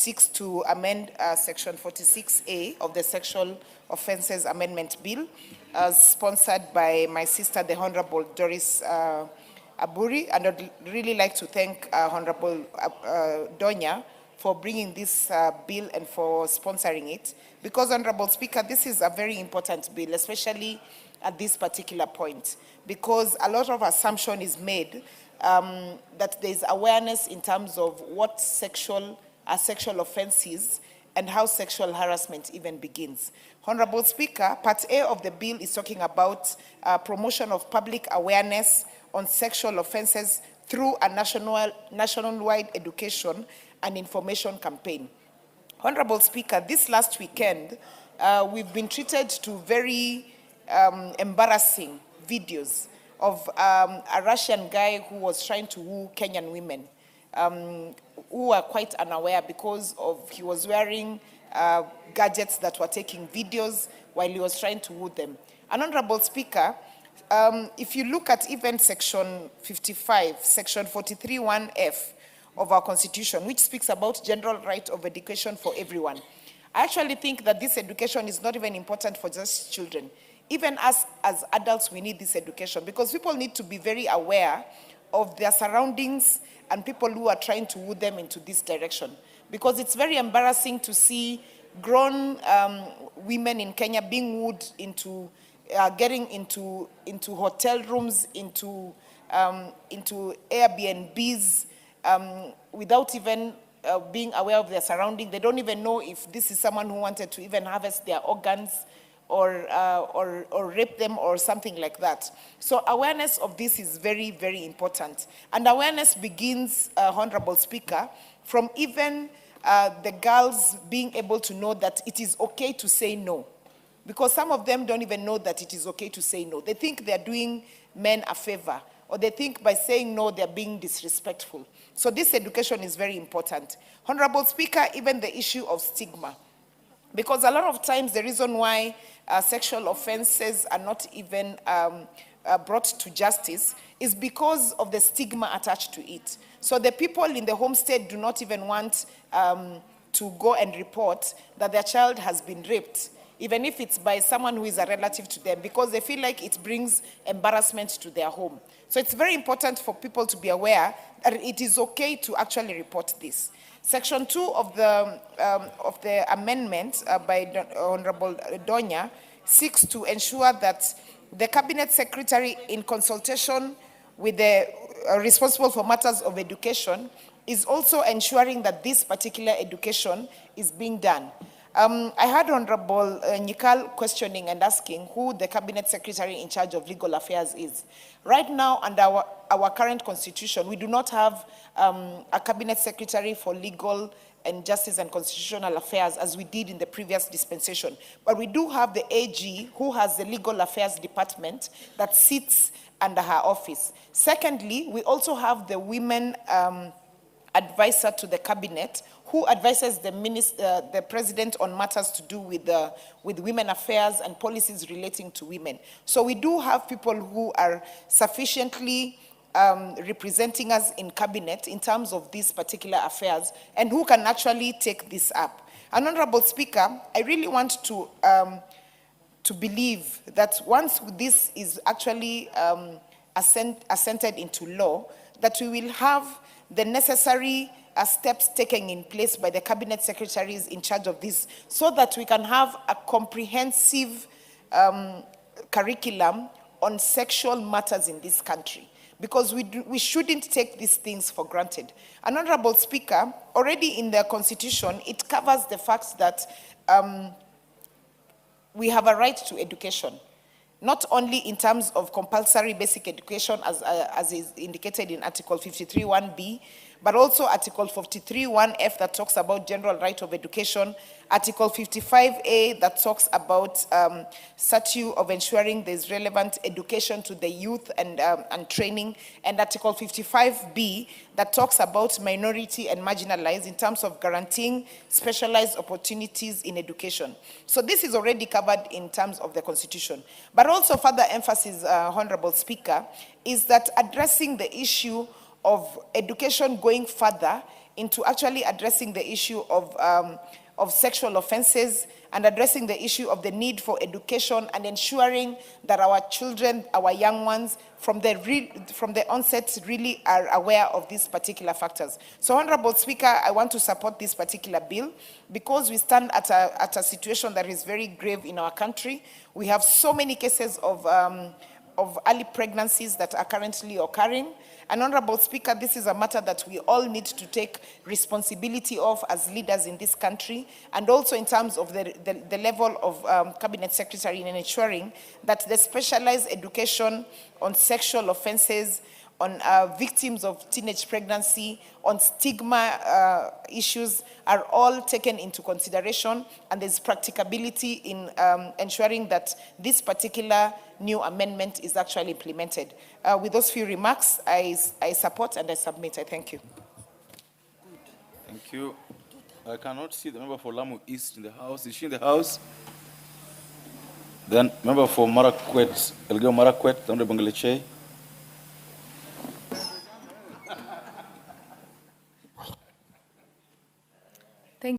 seeks to amend Section 46A of the Sexual Offences Amendment Bill, sponsored by my sister, the Honorable Doris Aburi. And I'd really like to thank Honorable Donya for bringing this bill and for sponsoring it. Because, Honorable Speaker, this is a very important bill, especially at this particular point, because a lot of assumption is made that there is awareness in terms of what sexual offenses and how sexual harassment even begins. Honorable Speaker, Part A of the bill is talking about promotion of public awareness on sexual offenses through a nationwide education and information campaign. Honorable Speaker, this last weekend, we've been treated to very embarrassing videos of a Russian guy who was trying to woo Kenyan women, who were quite unaware because he was wearing gadgets that were taking videos while he was trying to woo them. And Honorable Speaker, if you look at even Section 55, Section 43(1)(f) of our Constitution, which speaks about general right of education for everyone, I actually think that this education is not even important for just children. Even as adults, we need this education, because people need to be very aware of their surroundings and people who are trying to woo them into this direction. Because it's very embarrassing to see grown women in Kenya being wooed into getting into hotel rooms, into Airbnbs, without even being aware of their surroundings. They don't even know if this is someone who wanted to even harvest their organs or rape them or something like that. So awareness of this is very, very important. And awareness begins, Honorable Speaker, from even the girls being able to know that it is okay to say no. Because some of them don't even know that it is okay to say no. They think they're doing men a favor, or they think by saying no, they're being disrespectful. So this education is very important. Honorable Speaker, even the issue of stigma. Because a lot of times the reason why sexual offenses are not even brought to justice is because of the stigma attached to it. So the people in the homestead do not even want to go and report that their child has been raped, even if it's by someone who is a relative to them, because they feel like it brings embarrassment to their home. So it's very important for people to be aware that it is okay to actually report this. Section 2 of the amendment by Honorable Donya seeks to ensure that the Cabinet Secretary, in consultation with the responsible for matters of education, is also ensuring that this particular education is being done. I had Honorable Nyikal questioning and asking who the Cabinet Secretary in charge of legal affairs is. Right now, under our current constitution, we do not have a Cabinet Secretary for legal and justice and constitutional affairs as we did in the previous dispensation. But we do have the AG, who has the legal affairs department that sits under her office. Secondly, we also have the women advisor to the cabinet, who advises the president on matters to do with women affairs and policies relating to women. So we do have people who are sufficiently representing us in cabinet in terms of these particular affairs, and who can actually take this up. And Honorable Speaker, I really want to believe that once this is actually assented into law, that we will have the necessary steps taken in place by the cabinet secretaries in charge of this, so that we can have a comprehensive curriculum on sexual matters in this country. Because we shouldn't take these things for granted. And Honorable Speaker, already in the Constitution, it covers the fact that we have a right to education, not only in terms of compulsory basic education as is indicated in Article 53(1)(b), but also Article 43(1)(f) that talks about general right of education, Article 55A that talks about statute of ensuring there's relevant education to the youth and training, and Article 55B that talks about minority and marginalized in terms of guaranteeing specialized opportunities in education. So this is already covered in terms of the Constitution. But also further emphasis, Honorable Speaker, is that addressing the issue of education going further into actually addressing the issue of sexual offenses and addressing the issue of the need for education and ensuring that our children, our young ones, from the onset really are aware of these particular factors. So, Honorable Speaker, I want to support this particular bill because we stand at a situation that is very grave in our country. We have so many cases of early pregnancies that are currently occurring. And Honorable Speaker, this is a matter that we all need to take responsibility of as leaders in this country, and also in terms of the level of Cabinet Secretary in ensuring that the specialized education on sexual offenses, on victims of teenage pregnancy, on stigma issues are all taken into consideration, and there's practicability in ensuring that this particular new amendment is actually implemented. With those few remarks, I support and I submit. I thank you. Thank you. I cannot see the member for Lamu East in the House. Is she in the House? Then member for Marakwet, Elgeyo Marakwet, Honorable Bangaleche.